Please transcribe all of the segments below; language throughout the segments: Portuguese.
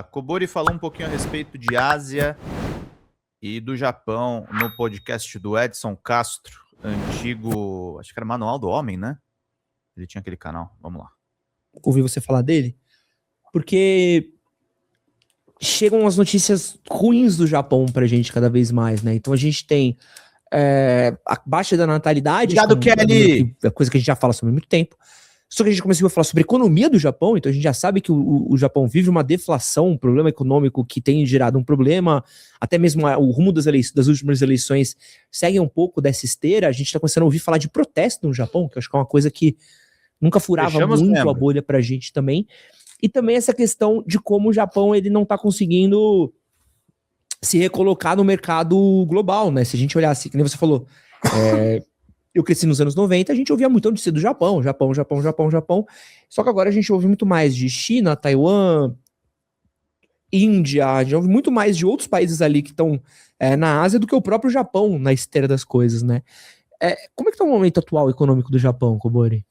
Kobori falou um pouquinho a respeito de Ásia e do Japão no podcast do Edson Castro, antigo, acho que era Manual do Homem, né? Ele tinha aquele canal, vamos lá. Ouvi você falar dele, porque chegam as notícias ruins do Japão pra gente cada vez mais, né? Então a gente tem a baixa da natalidade, Obrigado, Kelly! É coisa que a gente já fala sobre há muito tempo. Só que a gente começou a falar sobre a economia do Japão, então a gente já sabe que o Japão vive uma deflação, um problema econômico que tem gerado um problema, até mesmo o rumo das últimas eleições segue um pouco dessa esteira. A gente tá começando a ouvir falar de protesto no Japão, que eu acho que é uma coisa que nunca furava muito a bolha pra gente também. E também essa questão de como o Japão ele não tá conseguindo se recolocar no mercado global, né? Se a gente olhar assim, que nem você falou, eu cresci nos anos 90, a gente ouvia muito notícia do Japão. Só que agora a gente ouve muito mais de China, Taiwan, Índia, a gente ouve muito mais de outros países ali que estão na Ásia do que o próprio Japão na esteira das coisas, né? Como é que tá o momento atual econômico do Japão, Kobori?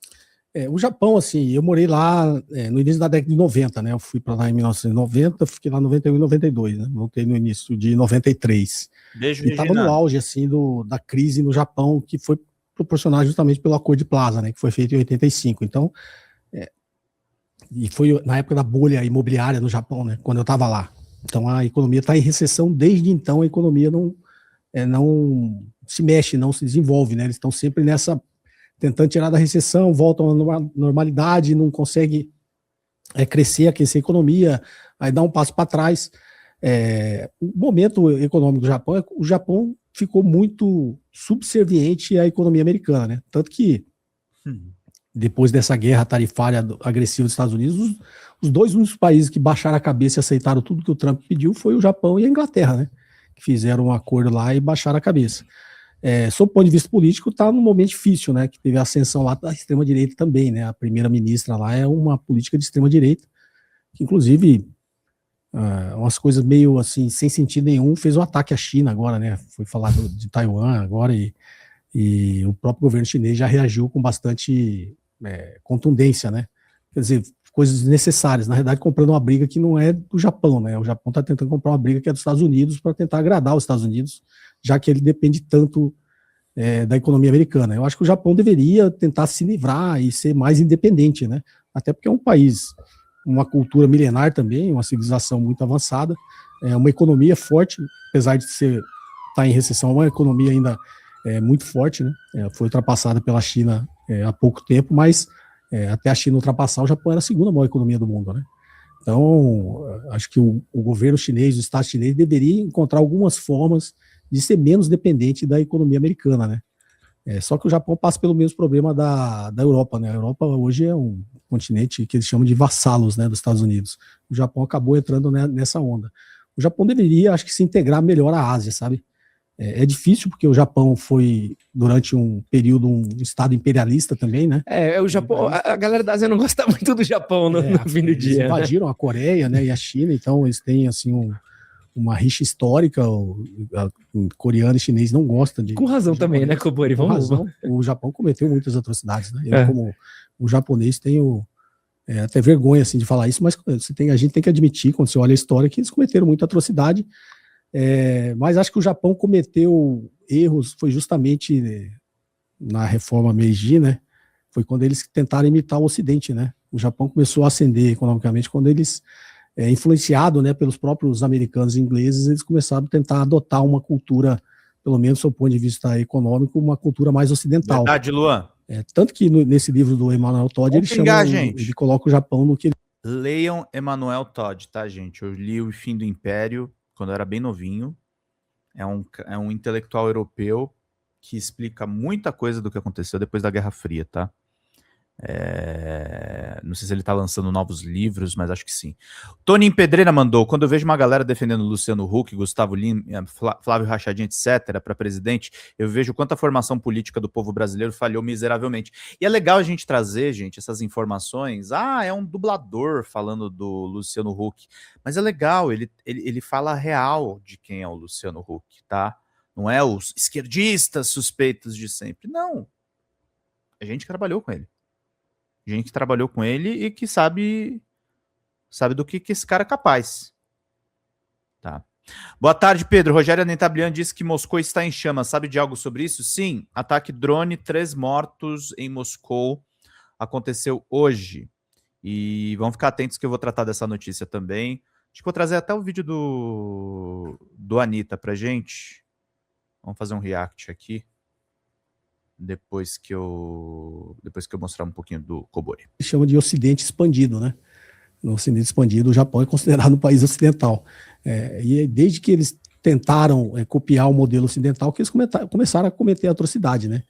O Japão, assim, eu morei lá no início da década de 90, né? Eu fui para lá em 1990, fiquei lá em 91 e 92, né? Voltei no início de 93. Beijo, e estava no auge, assim, da crise no Japão, que foi proporcionada justamente pelo Acordo de Plaza, né? Que foi feito em 85. Então, e foi na época da bolha imobiliária no Japão, né? Quando eu estava lá. Então, a economia está em recessão. Desde então, a economia não se mexe, não se desenvolve, né? Eles estão sempre tentando tirar da recessão, voltam à normalidade, não consegue crescer, aquecer a economia, aí dá um passo para trás. O momento econômico do Japão o Japão ficou muito subserviente à economia americana, né? Tanto que depois dessa guerra tarifária agressiva dos Estados Unidos, os dois únicos países que baixaram a cabeça e aceitaram tudo que o Trump pediu foi o Japão e a Inglaterra, né? Que fizeram um acordo lá e baixaram a cabeça. Sob o ponto de vista político, está num momento difícil, né? Que teve a ascensão lá da extrema-direita também, né? A primeira-ministra lá é uma política de extrema-direita, que inclusive umas coisas meio assim, sem sentido nenhum, fez um ataque à China agora, né? Foi falar de Taiwan agora e o próprio governo chinês já reagiu com bastante contundência, né? Quer dizer, coisas desnecessárias, na verdade comprando uma briga que não é do Japão, né? O Japão está tentando comprar uma briga que é dos Estados Unidos para tentar agradar os Estados Unidos, já que ele depende tanto da economia americana. Eu acho que o Japão deveria tentar se livrar e ser mais independente, né? Até porque é um país, uma cultura milenar também, uma civilização muito avançada, uma economia forte, apesar de estar em recessão, é uma economia ainda muito forte, né? Foi ultrapassada pela China há pouco tempo, mas até a China ultrapassar, o Japão era a segunda maior economia do mundo, né? Então, acho que o governo chinês, o Estado chinês, deveria encontrar algumas formas de ser menos dependente da economia americana, né? Só que o Japão passa pelo mesmo problema da Europa, né? A Europa hoje é um continente que eles chamam de vassalos, né, dos Estados Unidos. O Japão acabou entrando nessa onda. O Japão deveria, acho que, se integrar melhor à Ásia, sabe? É difícil porque o Japão foi, durante um período, um estado imperialista também, né? O Japão, a galera da Ásia não gosta muito do Japão no fim do dia. Eles invadiram a Coreia, né, e a China, então eles têm, assim, uma rixa histórica. O coreano e chinês não gostam de... Com razão também, né, Kobori? Com razão. O Japão cometeu muitas atrocidades, né? Eu, como o japonês, tenho até vergonha, assim, de falar isso, mas a gente tem que admitir, quando você olha a história, que eles cometeram muita atrocidade. Mas acho que o Japão cometeu erros, foi justamente na reforma Meiji, né? Foi quando eles tentaram imitar o Ocidente, né? O Japão começou a ascender economicamente quando eles, influenciado, né, pelos próprios americanos e ingleses, eles começaram a tentar adotar uma cultura, pelo menos do ponto de vista econômico, uma cultura mais ocidental. Verdade, Luan. Tanto que nesse livro do Emmanuel Todd, ele coloca o Japão no que ele... Leiam Emmanuel Todd, tá, gente? Eu li O Fim do Império quando eu era bem novinho. É um intelectual europeu que explica muita coisa do que aconteceu depois da Guerra Fria, tá? Não sei se ele tá lançando novos livros, mas acho que sim. Tony Pedreira mandou: quando eu vejo uma galera defendendo Luciano Huck, Gustavo Lima, Flávio Rachadinho, etc., para presidente, eu vejo quanta formação política do povo brasileiro falhou miseravelmente. E é legal a gente trazer, gente, essas informações. É um dublador falando do Luciano Huck, mas é legal, ele fala a real de quem é o Luciano Huck, tá? Não é os esquerdistas suspeitos de sempre, não. A gente trabalhou com ele. Gente que trabalhou com ele e que sabe do que esse cara é capaz. Boa tarde, Pedro. Rogério Anentablian disse que Moscou está em chamas. Sabe de algo sobre isso? Sim. Ataque drone, 3 mortos em Moscou. Aconteceu hoje. E vamos ficar atentos que eu vou tratar dessa notícia também. Acho que vou trazer até o vídeo do Anitta pra gente. Vamos fazer um react aqui. Depois que eu mostrar um pouquinho do Kobori. Chama de Ocidente expandido, né? No Ocidente expandido, o Japão é considerado um país ocidental. E desde que eles tentaram copiar o modelo ocidental, que eles começaram a cometer atrocidade, né?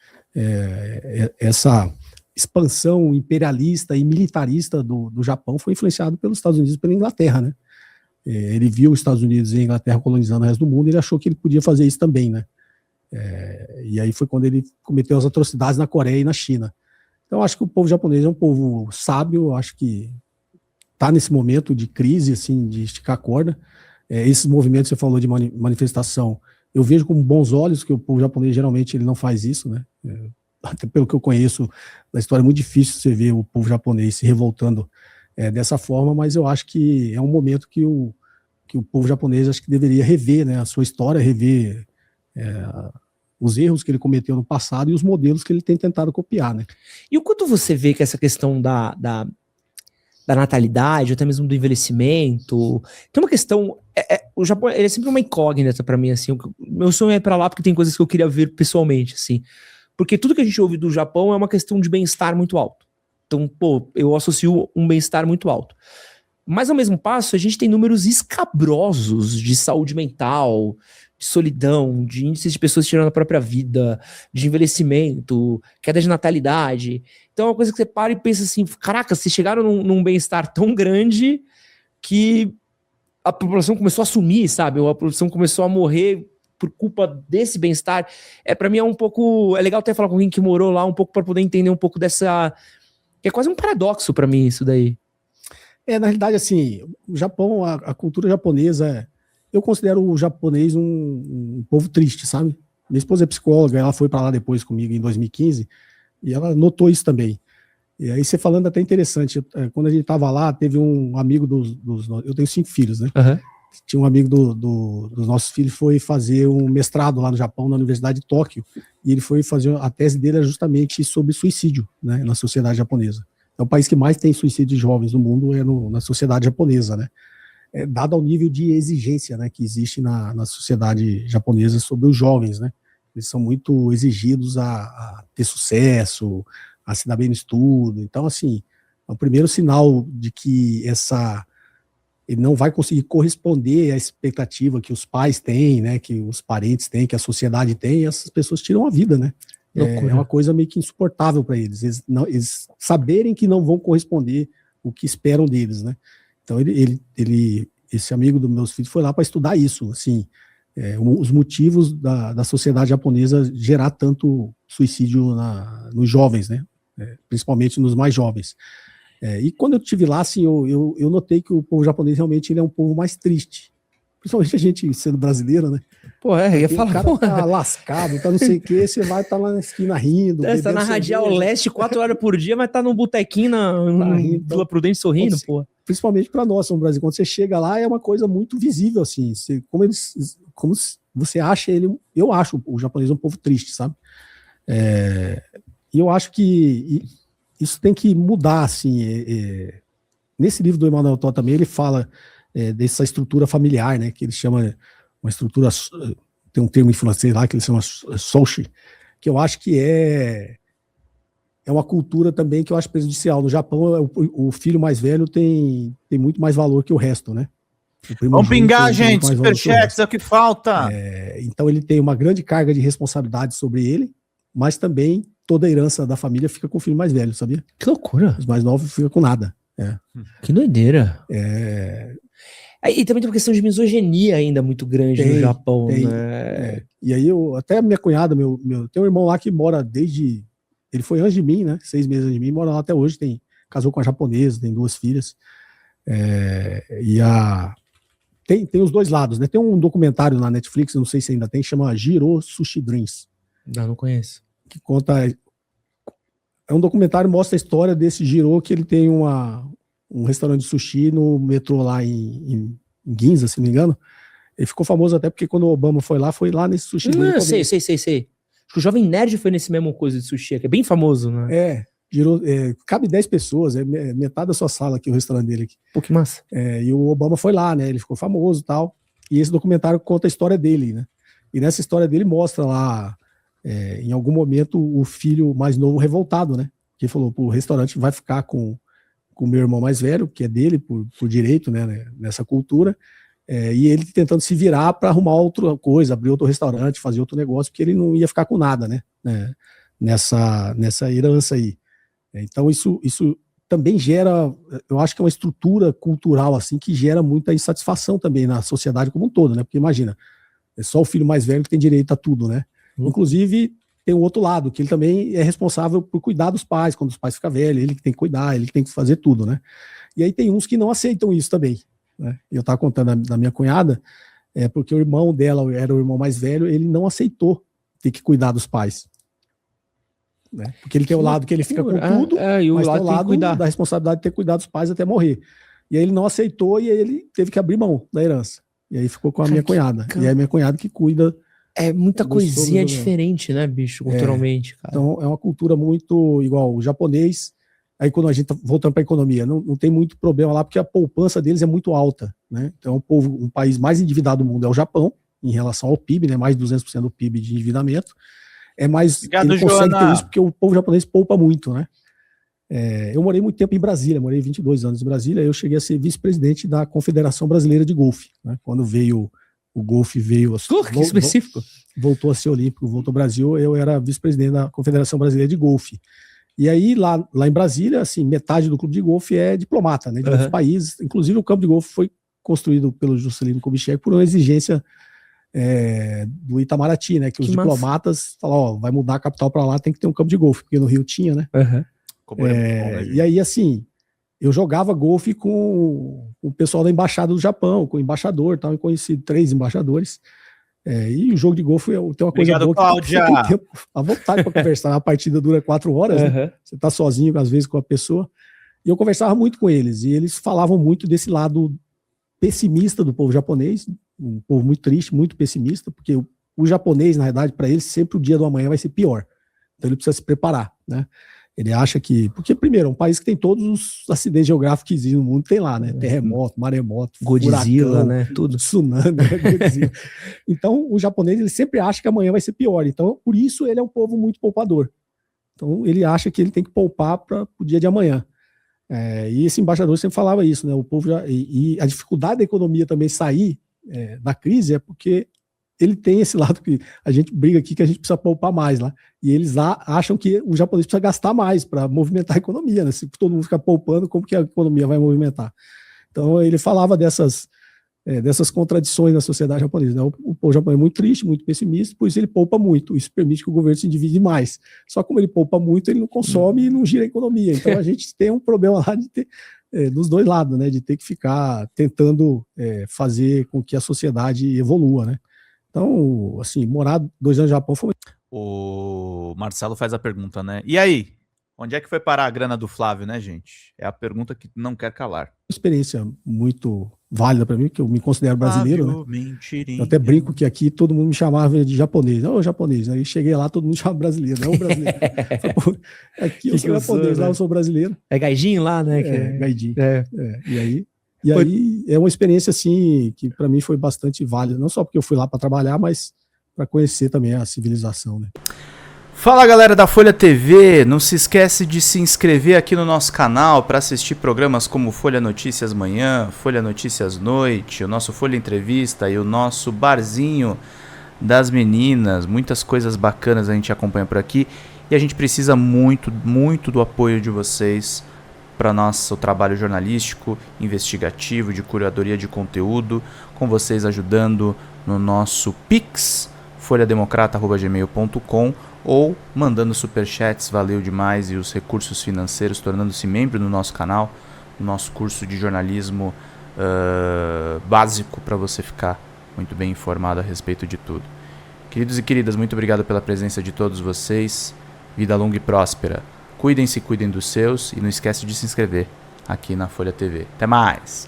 Essa expansão imperialista e militarista do Japão foi influenciado pelos Estados Unidos e pela Inglaterra, né? Ele viu os Estados Unidos e a Inglaterra colonizando o resto do mundo e ele achou que ele podia fazer isso também, né? E aí foi quando ele cometeu as atrocidades na Coreia e na China. Então acho que o povo japonês é um povo sábio, acho que está nesse momento de crise, assim, de esticar a corda. Esses movimentos que você falou de manifestação, eu vejo com bons olhos, que o povo japonês geralmente ele não faz isso, né? Até pelo que eu conheço da história, é muito difícil você ver o povo japonês se revoltando dessa forma, mas eu acho que é um momento que o povo japonês acho que deveria rever, né, a sua história, rever os erros que ele cometeu no passado e os modelos que ele tem tentado copiar, né? E o quanto você vê que essa questão da natalidade, até mesmo do envelhecimento, tem uma questão, o Japão ele é sempre uma incógnita pra mim, assim, meu sonho é ir pra lá porque tem coisas que eu queria ver pessoalmente, assim, porque tudo que a gente ouve do Japão é uma questão de bem-estar muito alto, então, pô, eu associo um bem-estar muito alto, mas ao mesmo passo a gente tem números escabrosos de saúde mental, de solidão, de índices de pessoas tirando a própria vida, de envelhecimento, queda de natalidade. Então é uma coisa que você para e pensa assim, caraca, vocês chegaram num bem-estar tão grande que a população começou a sumir, sabe? A população começou a morrer por culpa desse bem-estar. Pra mim é um pouco... É legal até falar com alguém que morou lá um pouco para poder entender um pouco dessa... É quase um paradoxo para mim isso daí. Na realidade, assim, o Japão, a cultura japonesa... Eu considero o japonês um povo triste, sabe? Minha esposa é psicóloga, ela foi para lá depois comigo em 2015 e ela notou isso também. E aí você falando até interessante, quando a gente estava lá, teve um amigo eu tenho 5 filhos, né? Uhum. Tinha um amigo dos nossos filhos, foi fazer um mestrado lá no Japão, na Universidade de Tóquio, e ele foi fazer, a tese dele era justamente sobre suicídio, né, na sociedade japonesa. É o país que mais tem suicídio de jovens no mundo, na sociedade japonesa, né? Dado ao nível de exigência, né, que existe na sociedade japonesa sobre os jovens, né? Eles são muito exigidos a ter sucesso, a se dar bem no estudo. Então, assim, é o primeiro sinal de que ele não vai conseguir corresponder à expectativa que os pais têm, né, que os parentes têm, que a sociedade tem, e essas pessoas tiram a vida, né? É uma coisa meio que insuportável para eles. Eles saberem que não vão corresponder o que esperam deles, né? Então esse amigo dos meus filhos foi lá para estudar isso, assim, os motivos da sociedade japonesa gerar tanto suicídio nos jovens, né? Principalmente nos mais jovens. E quando eu estive lá, assim, eu notei que o povo japonês realmente ele é um povo mais triste. Principalmente a gente sendo brasileiro, né? Pô, ia falar, o cara tá lascado, tá não sei o que, você vai estar lá na esquina rindo. Tá na Radial Leste 4 horas por dia, mas tá num botequinho na Vila Prudente sorrindo, pô. Principalmente para nós no Brasil, quando você chega lá é uma coisa muito visível, assim, como você acha eu acho o japonês um povo triste, sabe? E eu acho que isso tem que mudar, assim, nesse livro do Emmanuel Todd também ele fala dessa estrutura familiar, né, que ele chama uma estrutura, tem um termo em francês lá que ele chama soushi, que eu acho que é uma cultura também que eu acho prejudicial. No Japão, o filho mais velho tem muito mais valor que o resto, né? Vamos pingar, gente, superchats é o que falta. Então ele tem uma grande carga de responsabilidade sobre ele, mas também toda a herança da família fica com o filho mais velho, sabia? Que loucura. Os mais novos ficam com nada. Que doideira. E também tem uma questão de misoginia ainda muito grande no Japão, né? E aí até a minha cunhada, tem um irmão lá que mora ele foi antes de mim, né? 6 meses antes de mim, mora lá até hoje, casou com a japonesa, tem 2 filhas. Tem os dois lados, né? Tem um documentário na Netflix, não sei se ainda tem, chama Jiro Sushi Dreams. Não conheço. Que conta... É um documentário que mostra a história desse Jiro, que ele tem um restaurante de sushi no metrô lá em Ginza, se não me engano. Ele ficou famoso até porque quando o Obama foi lá nesse sushi dele. Sei. Acho que o Jovem Nerd foi nesse mesmo coisa de sushi, que é bem famoso, né? Cabe 10 pessoas, metade da sua sala aqui, o restaurante dele aqui. Pô, que massa. E o Obama foi lá, né? Ele ficou famoso e tal. E esse documentário conta a história dele, né? E nessa história dele mostra lá, em algum momento, o filho mais novo revoltado, né? Que falou, pô, o restaurante vai ficar com o meu irmão mais velho, que é dele por direito, né? Nessa cultura. E ele tentando se virar para arrumar outra coisa, abrir outro restaurante, fazer outro negócio, porque ele não ia ficar com nada, né? Nessa herança aí. Então isso também gera, eu acho que é uma estrutura cultural assim que gera muita insatisfação também na sociedade como um todo, né? Porque imagina, é só o filho mais velho que tem direito a tudo, né? Inclusive tem o outro lado, que ele também é responsável por cuidar dos pais, quando os pais ficam velhos, ele que tem que cuidar, ele que tem que fazer tudo, né? E aí tem uns que não aceitam isso também, né? Eu estava contando da minha cunhada, porque o irmão dela era o irmão mais velho, ele não aceitou ter que cuidar dos pais. Né? Porque ele tem o lado que ele fica com tudo, e o mas lado tem o lado da responsabilidade de ter cuidado dos pais até morrer. E aí ele não aceitou e aí ele teve que abrir mão da herança. E aí ficou com a minha cunhada. E aí a minha cunhada que cuida. É muita coisinha diferente, né, bicho, culturalmente, cara. Então é uma cultura muito igual o japonês. Aí quando a gente tá voltando para a economia, não tem muito problema lá, porque a poupança deles é muito alta, né? Então um país mais endividado do mundo é o Japão, em relação ao PIB, né? Mais de 200% do PIB de endividamento. Obrigado, ele consegue Joana. ter isso porque o povo japonês poupa muito, né? Eu morei muito tempo em Brasília, morei 22 anos em Brasília, eu cheguei a ser vice-presidente da Confederação Brasileira de Golfe, né? Quando veio o golfe, que específico. Voltou a ser olímpico, voltou ao Brasil, eu era vice-presidente da Confederação Brasileira de Golfe. E aí, lá em Brasília, assim, metade do clube de golfe é diplomata, né? De outros países, inclusive o campo de golfe foi construído pelo Juscelino Kubitschek por uma exigência do Itamaraty, né? Que os diplomatas falaram, vai mudar a capital para lá, tem que ter um campo de golfe, porque no Rio tinha, né? E aí, assim, eu jogava golfe com o pessoal da embaixada do Japão, com o embaixador, tal, eu conheci 3 embaixadores. E o jogo de golfe tem uma coisa boa, Cláudia. Que você tem tempo à vontade para conversar. A partida dura 4 horas, né? Você está sozinho, às vezes, com a pessoa. E eu conversava muito com eles, e eles falavam muito desse lado pessimista do povo japonês, um povo muito triste, muito pessimista, porque o japonês, na verdade, para ele, sempre o dia do amanhã vai ser pior. Então ele precisa se preparar, né? Ele acha que... Porque, primeiro, é um país que tem todos os acidentes geográficos que existem no mundo, tem lá, né? Terremoto, maremoto, Godzilla, furacão, né? Tudo. Tsunami, né? Godzilla. Então, o japonês, ele sempre acha que amanhã vai ser pior. Então, por isso, ele é um povo muito poupador. Então, ele acha que ele tem que poupar para o dia de amanhã. E esse embaixador sempre falava isso, né? O povo e a dificuldade da economia também sair da crise é porque ele tem esse lado que a gente briga aqui que a gente precisa poupar mais lá. E eles acham que o japonês precisa gastar mais para movimentar a economia, né? Se todo mundo ficar poupando, como que a economia vai movimentar? Então ele falava dessas contradições na sociedade japonesa, né? O povo japonês é muito triste, muito pessimista, por isso ele poupa muito. Isso permite que o governo se divide mais. Só como ele poupa muito, ele não consome e não gira a economia. Então a gente tem um problema lá de ter, dos dois lados, né? De ter que ficar tentando fazer com que a sociedade evolua, né? Então, assim, morar 2 anos no Japão foi... O Marcelo faz a pergunta, né? E aí? Onde é que foi parar a grana do Flávio, né, gente? É a pergunta que não quer calar. Uma experiência muito válida para mim, que eu me considero brasileiro, Flávio, né? Mentirinha. Eu até brinco que aqui todo mundo me chamava de japonês. Não, japonês. Aí cheguei lá, todo mundo chamava brasileiro. Não, brasileiro. Aqui eu sou japonês, lá eu sou brasileiro. É gaijin lá, né? Gaijin. E aí é uma experiência, assim, que para mim foi bastante válida. Não só porque eu fui lá para trabalhar, mas para conhecer também a civilização, né? Fala, galera da Folha TV, não se esquece de se inscrever aqui no nosso canal para assistir programas como Folha Notícias Manhã, Folha Notícias Noite, o nosso Folha Entrevista e o nosso Barzinho das Meninas. Muitas coisas bacanas a gente acompanha por aqui e a gente precisa muito, muito do apoio de vocês para nosso trabalho jornalístico, investigativo, de curadoria de conteúdo, com vocês ajudando no nosso Pix, folhademocrata@gmail.com, ou mandando superchats, valeu demais, e os recursos financeiros, tornando-se membro do nosso canal, no nosso curso de jornalismo básico, para você ficar muito bem informado a respeito de tudo. Queridos e queridas, muito obrigado pela presença de todos vocês, vida longa e próspera. Cuidem-se, cuidem dos seus, e não esquece de se inscrever aqui na Folha TV. Até mais!